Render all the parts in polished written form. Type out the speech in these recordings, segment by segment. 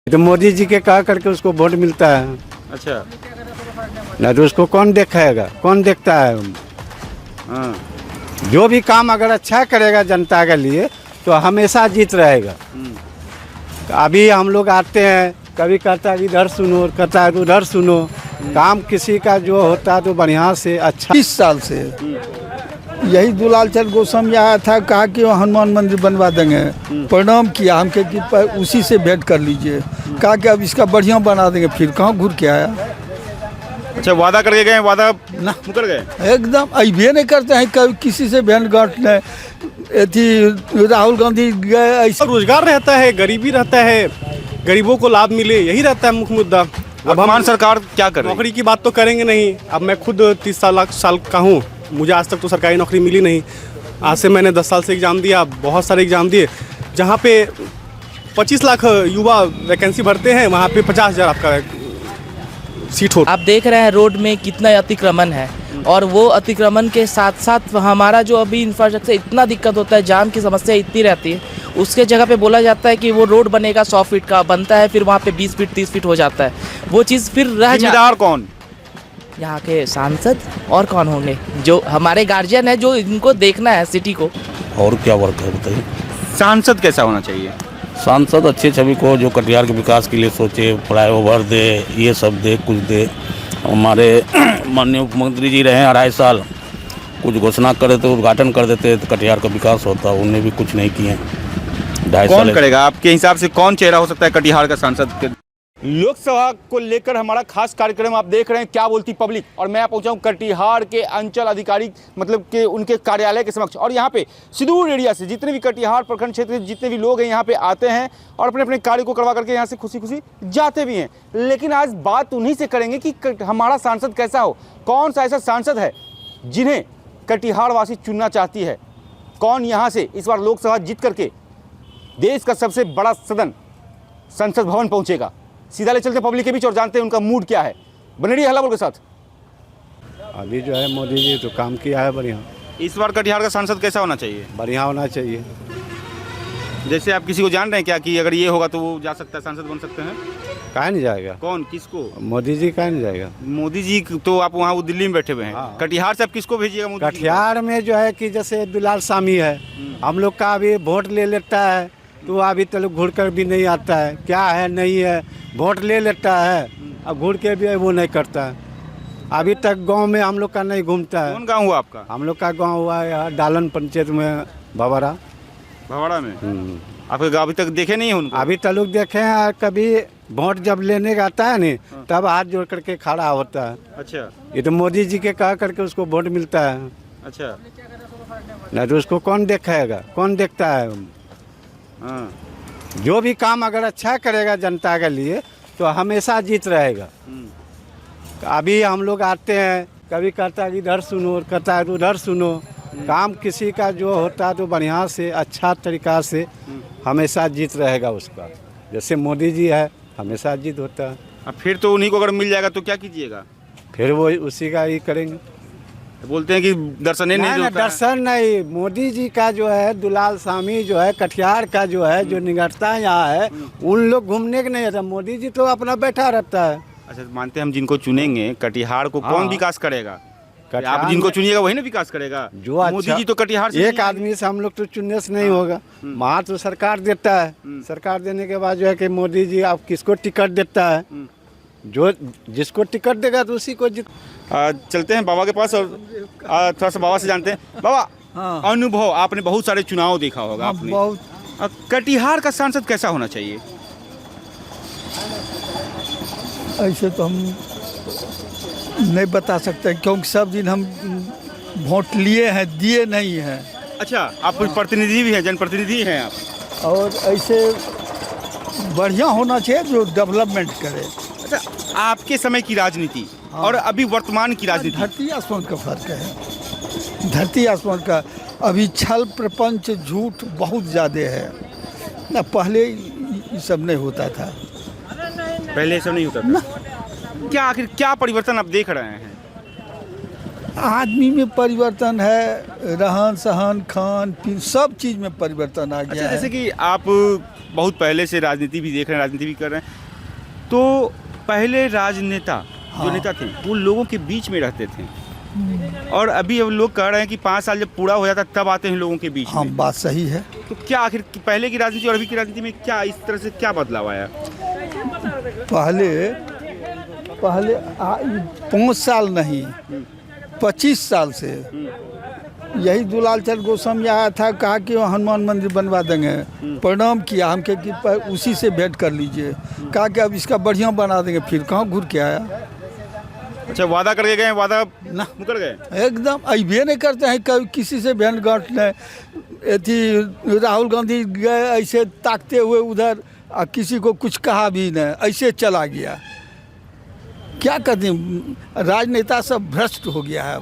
तो मोदी जी के कहा करके उसको वोट मिलता है। अच्छा। ना तो उसको कौन देखेगा, कौन देखता है। हाँ। जो भी काम अगर अच्छा करेगा जनता के लिए तो हमेशा जीत रहेगा। अभी हम लोग आते हैं, कभी कहता है इधर सुनो, कहता है उधर सुनो। काम किसी का जो होता है तो बढ़िया से अच्छा। 30 साल से यही दुलाल चंद गोस्वामी आया था, कहा कि हनुमान मंदिर बनवा देंगे। प्रणाम किया हमके कि उसी से भेंट कर लीजिए। कहा कि अब इसका बढ़िया बना देंगे। फिर कहाँ घूर के आया। अच्छा, वादा करके गए, वादा ना मुकर गए एकदम अभी नहीं करते हैं, कभी किसी से भेंट गांठ नहीं। थी राहुल गांधी गए ऐसा। रोजगार रहता है, गरीबी रहता है, गरीबों को लाभ मिले, यही रहता है मुख्य मुद्दा। अब वर्तमान सरकार क्या कर रही है? नौकरी की बात तो करेंगे नहीं। अब मैं खुद 30 साल का हूँ, मुझे आज तक तो सरकारी नौकरी मिली नहीं। आज से मैंने 10 साल से एग्ज़ाम दिया, बहुत सारे एग्ज़ाम दिए। जहाँ पे 25 लाख युवा वैकेंसी भरते हैं, वहाँ पे 50,000 आपका सीट हो। आप देख रहे हैं रोड में कितना अतिक्रमण है, और वो अतिक्रमण के साथ साथ हमारा जो अभी इंफ्रास्ट्रक्चर इतना दिक्कत होता है, जाम की समस्या इतनी रहती है। उसके जगह पे बोला जाता है कि वो रोड बनेगा 100 फीट का, बनता है फिर वहाँ पे 20 फीट 30 फीट हो जाता है। वो चीज़ फिर रह जाती जिम्मेदार कौन? यहाँ के सांसद और कौन होंगे, जो हमारे गार्जियन है, जो इनको देखना है सिटी को। और क्या वर्क है बताइए। सांसद कैसा होना चाहिए? सांसद अच्छे छवि को, जो कटिहार के विकास के लिए सोचे, फ्लाईओवर दे, ये सब दे, कुछ दे। हमारे माननीय मुख्यमंत्री जी रहे हैं 2.5 साल, कुछ घोषणा करे तो उद्घाटन कर देते तो कटिहार का विकास होता। उन्हें भी कुछ नहीं किए 2.5 साल। कौन करेगा आपके हिसाब से? कौन चेहरा हो सकता है कटिहार का सांसद के? लोकसभा को लेकर हमारा खास कार्यक्रम आप देख रहे हैं, क्या बोलती पब्लिक। और मैं पहुंचा हूं कटिहार के अंचल अधिकारी मतलब के उनके कार्यालय के समक्ष। और यहाँ पे सुदूर एरिया से जितने भी कटिहार प्रखंड क्षेत्र के जितने भी लोग हैं यहाँ पे आते हैं और अपने अपने कार्य को करवा करके यहाँ से खुशी खुशी जाते भी हैं। लेकिन आज बात उन्हीं से करेंगे कि हमारा सांसद कैसा हो, कौन सा ऐसा सांसद है जिन्हें कटिहार वासी चुनना चाहती है, कौन यहाँ से इस बार लोकसभा जीत करके देश का सबसे बड़ा सदन संसद भवन पहुँचेगा। सीधा ले चलते पब्लिक के बीच और जानते हैं उनका मूड क्या है। बने रहिए हल्ला बोल के साथ। अभी जो है मोदी जी तो काम किया है बढ़िया। इस बार कटिहार का सांसद कैसा होना चाहिए? बढ़िया होना चाहिए। जैसे आप किसी को जान रहे हैं क्या कि अगर ये होगा तो वो जा सकता है, सांसद बन सकते हैं? काहे नहीं जाएगा? कौन, किसको? मोदी जी काहे नहीं जाएगा? मोदी जी तो आप वहाँ वो दिल्ली में बैठे हुए हैं। हाँ। कटिहार से आप किसको भेजिएगा? मोदी जी को? कटिहार में जो है कि जैसे दुलाल शामी है, हम लोग का अभी वोट ले लेता है तो अभी तक घूर कर भी नहीं आता है, क्या है नहीं है। वोट ले लेता है अब घूर के भी वो नहीं करता है। अभी तक गांव में हम लोग का नहीं घूमता है। कौन गाँव हुआ आपका? हम लोग का गांव हुआ है यहाँ डालन पंचायत में भवरा। भवाड़ा में? आपके गाँव अभी तक देखे नहीं है उनको? अभी तक लोग देखे हैं, कभी वोट जब लेने का आता है नहीं तब हाथ जोड़ करके खड़ा होता है। अच्छा। ये तो मोदी जी के कहा करके उसको वोट मिलता है। अच्छा। नहीं तो उसको कौन देखेगा, कौन देखता है। हाँ। जो भी काम अगर अच्छा करेगा जनता के लिए तो हमेशा जीत रहेगा। अभी हम लोग आते हैं, कभी कहता है इधर सुनो, कहता है उधर सुनो। काम किसी का जो होता है तो बढ़िया से अच्छा तरीका से हमेशा जीत रहेगा उसका। जैसे मोदी जी है हमेशा जीत होता है। अब फिर तो उन्हीं को अगर मिल जाएगा तो क्या कीजिएगा? फिर वो उसी का ही करेंगे। बोलते हैं कि दर्शन ही नहीं ना, होता है। दर्शन नहीं, मोदी जी का जो है दुलाल शामी जो है कटिहार का जो है जो निगरता यहाँ है, उन लोग घूमने के नहीं रहता। मोदी जी तो अपना बैठा रहता है। अच्छा, मानते हैं हम जिनको चुनेंगे कटिहार को कौन हाँ। विकास करेगा? कटिहार आप जिनको में चुनिएगा वही ना विकास करेगा। जो अच्छा, मोदी जी तो कटिहार से एक आदमी से हम लोग तो चुनने से नहीं होगा। वहाँ तो सरकार देता है, सरकार देने के बाद जो है कि मोदी जी आप किसको टिकट देता है, जो जिसको टिकट देगा तो उसी को जीत। चलते हैं बाबा के पास और थोड़ा सा बाबा से जानते हैं। बाबा, हाँ। अनुभव, आपने बहुत सारे चुनाव देखा होगा आपने। बहुत कटिहार का सांसद कैसा होना चाहिए? ऐसे तो हम नहीं बता सकते, क्योंकि सब दिन हम वोट लिए हैं, दिए नहीं हैं। अच्छा, आप प्रतिनिधि भी हैं, जनप्रतिनिधि हैं आप? और ऐसे बढ़िया होना चाहिए जो डेवलपमेंट करे। अच्छा, आपके समय की राजनीति और अभी वर्तमान की राजनीति, धरती आसमान का फर्क है। धरती आसमान का अभी छल प्रपंच झूठ बहुत ज़्यादा है ना। पहले ये सब नहीं होता था। पहले सब नहीं होता था। क्या आखिर क्या परिवर्तन आप देख रहे हैं? आदमी में परिवर्तन है, रहन सहन खान पीन सब चीज़ में परिवर्तन आ गया अच्छा, जैसे है। कि आप बहुत पहले से राजनीति भी देख रहे हैं, राजनीति भी कर रहे हैं, तो पहले राजनेता जो नेता थे वो लोगों के बीच में रहते थे, और अभी अब लोग कह रहे हैं कि 5 साल जब पूरा हो जाता तब आते हैं लोगों के बीच हाँ, में। बात सही है। तो क्या आखिर पहले की राजनीति और अभी की राजनीति में क्या इस तरह से क्या बदलाव आया? पहले 5 साल नहीं 25 साल से यही दुलाल चंद गोस्वामी आया था, कहा कि हनुमान मंदिर बनवा देंगे, प्रणाम किया हमके कि उसी से भेंट कर लीजिए, कहा कि अब इसका बढ़िया बना देंगे, फिर कहाँ घूर के आया। अच्छा, वादा करके गए, वादा ना मुकर गए। एकदम अबे नहीं करते हैं, कभी किसी से भेंट गांठ नहीं। थी राहुल गांधी गए ऐसे ताकते हुए उधर, किसी को कुछ कहा भी नहीं, ऐसे चला गया। क्या कहते हैं, राजनेता सब भ्रष्ट हो गया है,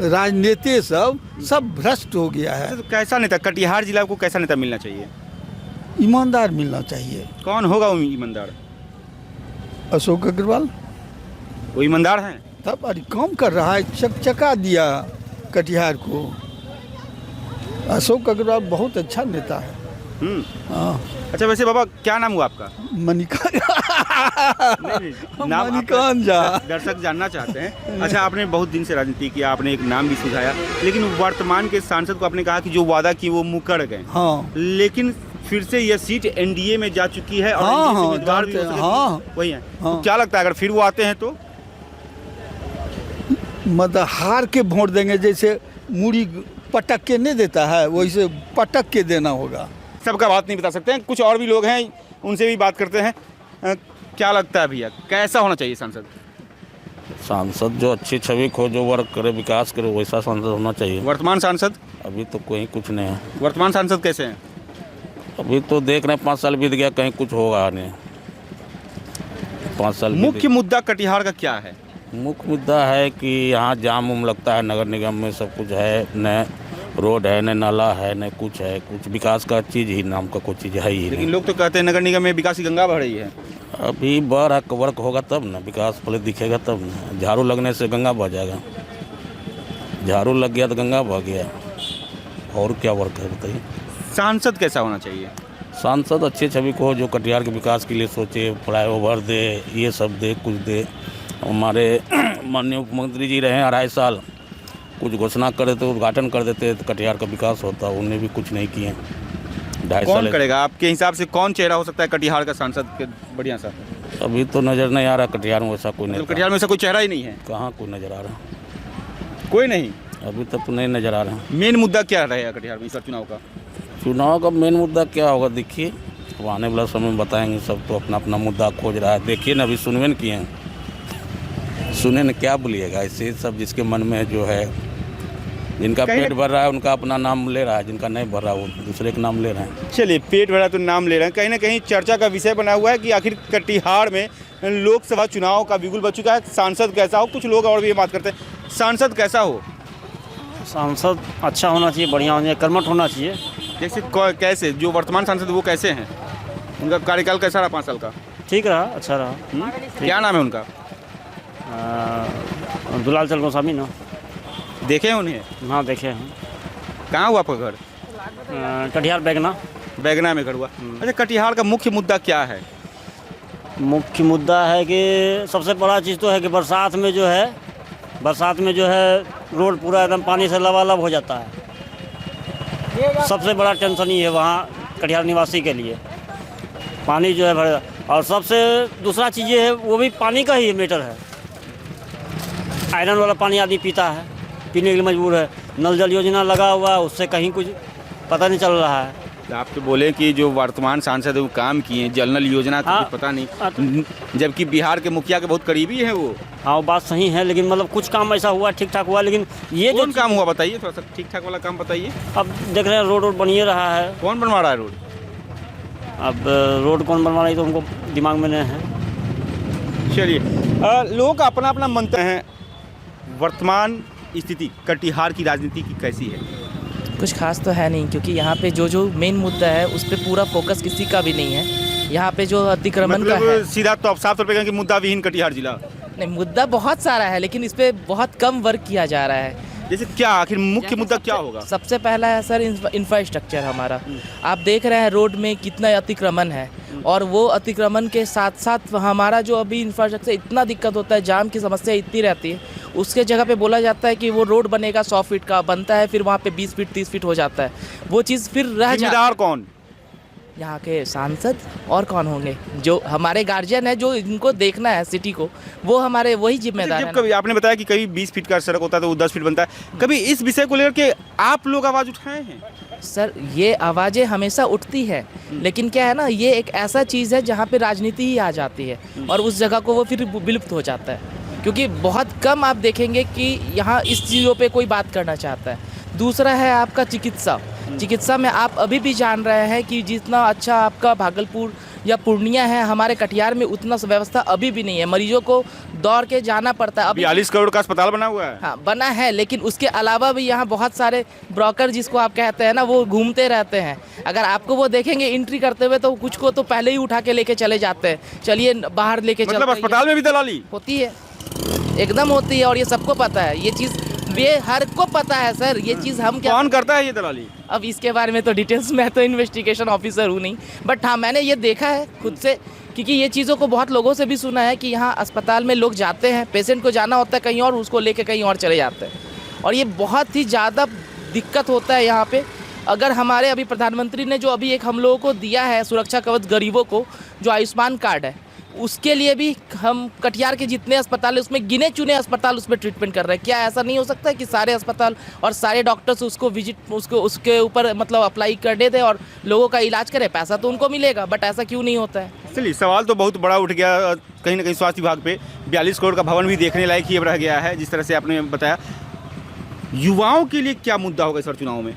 राजनीति सब भ्रष्ट हो गया है। तो कैसा नेता, कटिहार जिला को कैसा नेता मिलना चाहिए? ईमानदार मिलना चाहिए। कौन होगा वो ईमानदार? अशोक अग्रवाल वो ईमानदार हैं? तब अरे काम कर रहा है, चकचका दिया कटिहार को। अशोक अग्रवाल बहुत अच्छा नेता है। हाँ, अच्छा, वैसे बाबा क्या नाम हुआ आपका? मणिकांत नाम मणिकांत झा। दर्शक जानना चाहते हैं। अच्छा, आपने बहुत दिन से राजनीति किया, आपने एक नाम भी सुझाया, लेकिन वर्तमान के सांसद को आपने कहा कि जो वादा की वो मुकर गए। हाँ लेकिन फिर से यह सीट एनडीए में जा चुकी है और हाँ, NDA से हाँ, उम्मीदवार भी हो जानते हैं, सके, हाँ। वही है। हाँ। तो क्या लगता है अगर फिर वो आते हैं तो? मतलब हार के वोट देंगे, जैसे मूड़ी पटक के नहीं देता है वैसे पटक के देना होगा। सबका बात नहीं बता सकते हैं, कुछ और भी लोग हैं, उनसे भी बात करते हैं। क्या लगता है भैया, कैसा होना चाहिए सांसद? सांसद जो अच्छी छवि खो, जो वर्क करे, विकास करे, वैसा सांसद होना चाहिए। वर्तमान सांसद? अभी तो कोई कुछ नहीं है। वर्तमान सांसद कैसे हैं? अभी तो देख रहे हैं 5 साल बीत गया, कहीं कुछ होगा नहीं। 5 साल मुख्य मुद्दा कटिहार का क्या है? मुख्य मुद्दा है कि यहाँ जाम उम लगता है, नगर निगम में सब कुछ है, न रोड है, न नाला है, न कुछ है, कुछ विकास का चीज़ ही नाम का कोई चीज़ है ही लेकिन नहीं। लोग तो कहते हैं नगर निगम में विकास की गंगा बह रही है। अभी वर्क होगा तब ना, विकास पहले दिखेगा तब ना। झाड़ू लगने से गंगा बह जाएगा, झाड़ू लग गया तो गंगा बह गया, और क्या वर्क है बताइए। सांसद कैसा होना चाहिए? सांसद अच्छी छवि को, जो कटिहार के विकास के लिए सोचे, फ्लाईओवर दे, ये सब दे, कुछ दे। हमारे माननीय मुख्यमंत्री जी रहे 2.5 साल, कुछ घोषणा करे तो उद्घाटन कर देते तो कटिहार का विकास होता, उन्हें भी कुछ नहीं किए। 2.5 कौन साल करेगा आपके हिसाब से? कौन चेहरा हो सकता है कटिहार का सांसद के बढ़िया सा? अभी तो नज़र नहीं आ रहा कटिहार में वैसा कोई मतलब नहीं। कटिहार में ऐसा कोई चेहरा ही नहीं है? कहाँ कोई नज़र आ रहा? कोई नहीं। अभी तक तो नहीं नज़र आ रहा। मेन मुद्दा क्या रहेगा कटिहार में इस बार चुनाव का? चुनाव का मेन मुद्दा क्या होगा देखिए, अब आने वाला समय में बताएंगे। सब तो अपना अपना मुद्दा खोज रहा है, देखिए ना, अभी सुनवे न किए हैं, सुने न क्या बोलिएगा। ऐसे सब जिसके मन में जो है, जिनका पेट भर रहा है उनका अपना नाम ले रहा है, जिनका नहीं भर रहा वो दूसरे का नाम ले रहे हैं। चलिए, पेट भरा तो नाम ले रहे हैं, कहीं ना कहीं चर्चा का विषय बना हुआ है कि आखिर कटिहार में लोकसभा चुनाव का बिगुल बच चुका है। सांसद कैसा हो, कुछ लोग और भी ये बात करते हैं, सांसद कैसा हो? सांसद अच्छा होना चाहिए, बढ़िया होना चाहिए, कर्मठ होना चाहिए। जैसे कैसे जो वर्तमान सांसद वो कैसे हैं, उनका कार्यकाल कैसा रहा 5 साल का? ठीक रहा, अच्छा रहा। क्या नाम है उनका? दुलाल चंद गोस्वामी ना। देखे हैं उन्हें? हाँ, देखे हैं। कहाँ हुआ आपका घर? कटिहार बैगना। बैगना में घर हुआ। अच्छा, कटिहार का मुख्य मुद्दा क्या है? मुख्य मुद्दा है कि सबसे बड़ा चीज़ तो है कि बरसात में जो है रोड पूरा एकदम पानी से लबालब हो जाता है। सबसे बड़ा टेंशन ही है वहाँ कटिहार निवासी के लिए, पानी जो है भर। और सबसे दूसरा चीज़ ये है, वो भी पानी का ही मैटर है। आयरन वाला पानी आदमी पीता है, पीने के लिए मजबूर है। नल जल योजना लगा हुआ है, उससे कहीं कुछ पता नहीं चल रहा है। आप तो बोले कि जो वर्तमान सांसद है वो काम किए, जल नल योजना का कुछ पता नहीं, जबकि बिहार के मुखिया के बहुत करीबी है वो। हाँ, वो बात सही है, लेकिन मतलब कुछ काम ऐसा हुआ, ठीक ठाक हुआ, लेकिन ये जो कौन काम हुआ बताइए, थोड़ा सा ठीक ठाक वाला काम बताइए। अब देख रहे हैं रोड बनिए रहा है। कौन बनवा रहा है रोड? अब रोड कौन बनवा रहा है तो हमको दिमाग में नहीं है। चलिए, लोग अपना अपना मंतव्य हैं। वर्तमान स्थिति कटिहार की राजनीति की कैसी है? कुछ खास तो है नहीं, क्योंकि यहाँ पे जो मेन मुद्दा है उस पर पूरा फोकस किसी का भी नहीं है। यहाँ पे जो अतिक्रमण का है, सीधा तो साफ तौर पे कहें कि मुद्दा विहीन कटिहार जिला। नहीं, मुद्दा बहुत सारा है लेकिन इस पे बहुत कम वर्क किया जा रहा है। जैसे क्या आखिर मुख्य मुद्दा क्या होगा? सबसे पहला है सर इंफ्रास्ट्रक्चर हमारा। आप देख रहे हैं रोड में कितना अतिक्रमण है, और वो अतिक्रमण के साथ साथ हमारा जो अभी इंफ्रास्ट्रक्चर इतना दिक्कत होता है, जाम की समस्या इतनी रहती है, उसके जगह पे बोला जाता है कि वो रोड बनेगा 100 फीट का, बनता है फिर वहाँ पे 20 फीट 30 फीट हो जाता है। वो चीज़ फिर रह जाता जिम्मेदार कौन? यहाँ के सांसद और कौन होंगे, जो हमारे गार्जियन है, जो इनको देखना है सिटी को, वो हमारे वही जिम्मेदार जब है। कभी आपने बताया कि कभी 20 फीट का सड़क होता है तो वो 10 फीट बनता है, कभी इस विषय को लेकर के आप लोग आवाज़ उठाए हैं? सर ये आवाज़ें हमेशा उठती है, लेकिन क्या है ना, ये एक ऐसा चीज़ है जहाँ पे राजनीति ही आ जाती है और उस जगह को वो फिर विलुप्त हो जाता है, क्योंकि बहुत कम आप देखेंगे कि यहाँ इस चीज़ों पे कोई बात करना चाहता है। दूसरा है आपका चिकित्सा में आप अभी भी जान रहे हैं कि जितना अच्छा आपका भागलपुर या पूर्णिया है, हमारे कटिहार में उतना व्यवस्था अभी भी नहीं है। मरीजों को दौड़ के जाना पड़ता है। अभी 42 करोड़ का अस्पताल बना हुआ है। हाँ बना है, लेकिन उसके अलावा भी यहाँ बहुत सारे ब्रोकर जिसको आप कहते हैं ना, वो घूमते रहते हैं। अगर आपको वो देखेंगे एंट्री करते हुए तो कुछ को तो पहले ही उठा के लेके चले जाते हैं, चलिए बाहर लेके चलते हैं। मतलब अस्पताल में भी दलाली होती है, एकदम होती है, और ये सबको पता है। ये चीज़ ये हर को पता है सर। ये चीज़ हम क्या कौन करता है ये दलाली? अब इसके बारे में तो डिटेल्स में तो इन्वेस्टिगेशन ऑफिसर हूँ नहीं, बट हाँ मैंने ये देखा है खुद से, क्योंकि ये चीज़ों को बहुत लोगों से भी सुना है कि यहाँ अस्पताल में लोग जाते हैं, पेशेंट को जाना होता है कहीं और, उसको लेके कहीं और चले जाते हैं, और ये बहुत ही ज़्यादा दिक्कत होता है यहाँ पे। अगर हमारे अभी प्रधानमंत्री ने जो अभी एक हम लोगों को दिया है सुरक्षा कवच गरीबों को, जो आयुष्मान कार्ड है, उसके लिए भी हम कटिहार के जितने अस्पताल है उसमें गिने चुने अस्पताल उसमें ट्रीटमेंट कर रहे हैं। क्या ऐसा नहीं हो सकता है कि सारे अस्पताल और सारे डॉक्टर्स उसको उसके ऊपर मतलब अप्लाई कर देते और लोगों का इलाज करें? पैसा तो उनको मिलेगा, बट ऐसा क्यों नहीं होता है? चलिए, सवाल तो बहुत बड़ा उठ गया कहीं ना कहीं स्वास्थ्य विभाग पे। 42 करोड़ का भवन भी देखने लायक ही अब रह गया है, जिस तरह से आपने बताया। युवाओं के लिए क्या मुद्दा होगा सर चुनाव में?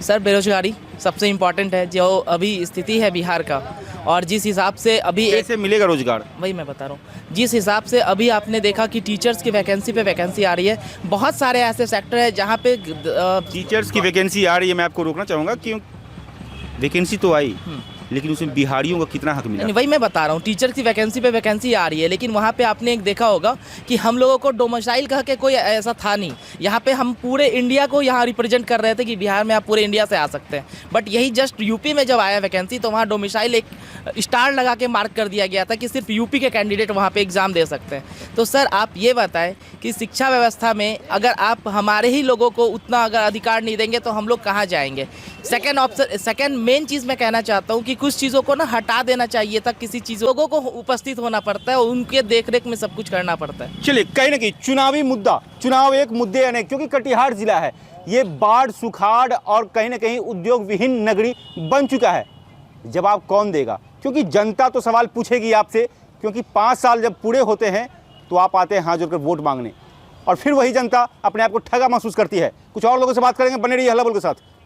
सर बेरोजगारी सबसे इम्पॉर्टेंट है, जो अभी स्थिति है बिहार का, और जिस हिसाब से अभी कैसे मिलेगा रोजगार? वही मैं बता रहा हूँ, जिस हिसाब से अभी आपने देखा कि टीचर्स की वैकेंसी पे वैकेंसी आ रही है, बहुत सारे ऐसे सेक्टर है जहाँ पे टीचर्स की वैकेंसी आ रही है। मैं आपको रोकना चाहूँगा, क्यों वैकेंसी तो आई, लेकिन उसमें बिहारियों का कितना हक मिला? नहीं, वही मैं बता रहा हूँ, टीचर की वैकेंसी पे वैकेंसी आ रही है, लेकिन वहाँ पे आपने एक देखा होगा कि हम लोगों को डोमिसाइल कह के कोई ऐसा था नहीं। यहाँ पे हम पूरे इंडिया को यहाँ रिप्रेजेंट कर रहे थे कि बिहार में आप पूरे इंडिया से आ सकते हैं, बट यही जस्ट यूपी में जब आया वैकेंसी तो वहाँ डोमिसाइल एक स्टार लगा के मार्क कर दिया गया था कि सिर्फ यूपी के कैंडिडेट वहाँ पे एग्ज़ाम दे सकते हैं। तो सर आप ये बताएं कि शिक्षा व्यवस्था में अगर आप हमारे ही लोगों को उतना अगर अधिकार नहीं देंगे तो हम लोग कहाँ जाएंगे? सेकेंड मेन चीज़ मैं कहना चाहता हूँ कि कुछ चीज़ों को ना हटा देना चाहिए था। किसी चीज़ लोगों को उपस्थित होना पड़ता है और उनके देखरेख में सब कुछ करना पड़ता है। चलिए, कहीं ना कहीं चुनावी मुद्दा, चुनाव एक मुद्दे अनेक, क्योंकि कटिहार जिला है ये बाढ़ सुखाड़ और कहीं ना कहीं उद्योग विहीन नगरी बन चुका है। जवाब कौन देगा? क्योंकि जनता तो सवाल पूछेगी आपसे, क्योंकि 5 साल जब पूरे होते हैं तो आप आते हैं हाथ जोड़कर वोट मांगने, और फिर वही जनता अपने आप को ठगा महसूस करती है। कुछ और लोगों से बात करेंगे, बने रहिए हल्ला बोल के साथ।